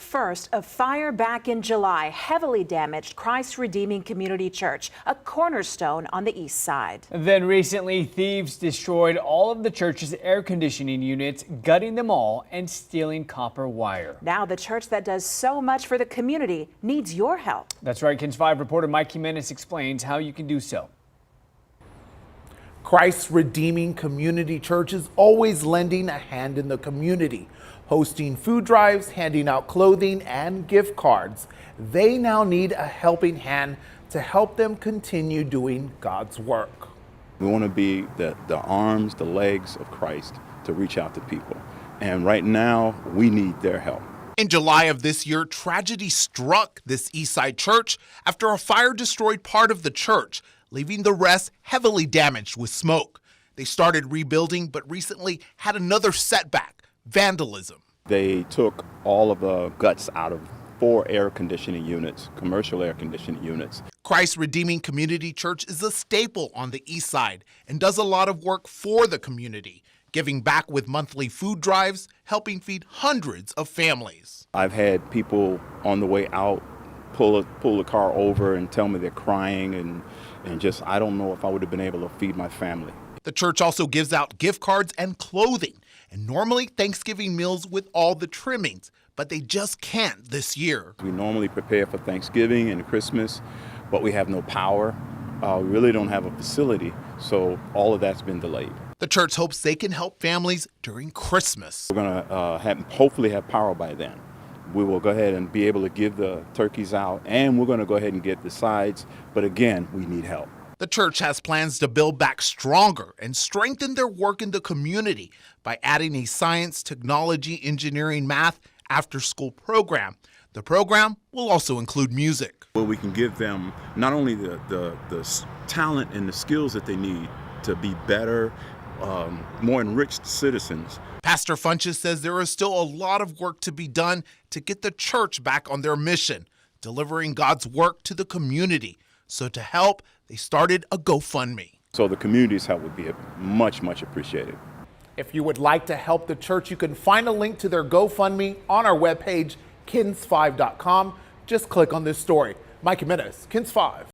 first, a fire back in July heavily damaged Christ Redeeming Community Church, a cornerstone on the east side. Then recently, thieves destroyed all of the church's air conditioning units, gutting them all and stealing copper wire. Now the church that does so much for the community needs your help. That's right. KENS 5 reporter Mike Jimenez explains how you can do so. Christ Redeeming Community Church is always lending a hand in the community, hosting food drives, handing out clothing and gift cards. They now need a helping hand to help them continue doing God's work. We want to be the arms, the legs of Christ to reach out to people. And right now, we need their help. In July of this year, tragedy struck this Eastside church after a fire destroyed part of the church, leaving the rest heavily damaged with smoke. They started rebuilding, but recently had another setback: vandalism. They took all of the guts out of 4 air conditioning units, commercial air conditioning units. Christ Redeeming Community Church is a staple on the east side and does a lot of work for the community, giving back with monthly food drives, helping feed hundreds of families. I've had people on the way out pull the car over and tell me they're crying and just, I don't know if I would have been able to feed my family. The church also gives out gift cards and clothing, and normally Thanksgiving meals with all the trimmings, but they just can't this year. We normally prepare for Thanksgiving and Christmas, but we have no power. We really don't have a facility, so all of that's been delayed. The church hopes they can help families during Christmas. We're going to hopefully have power by then. We will go ahead and be able to give the turkeys out, and we're going to go ahead and get the sides. But again, we need help. The church has plans to build back stronger and strengthen their work in the community by adding a science, technology, engineering, math after-school program. The program will also include music. Well, we can give them not only the talent and the skills that they need to be better, more enriched citizens. Pastor Funches says there is still a lot of work to be done to get the church back on their mission, delivering God's work to the community. So to help, they started a GoFundMe. So the community's help would be much, much appreciated. If you would like to help the church, you can find a link to their GoFundMe on our webpage, KENS5.com. Just click on this story. Mike Jimenez, KENS 5.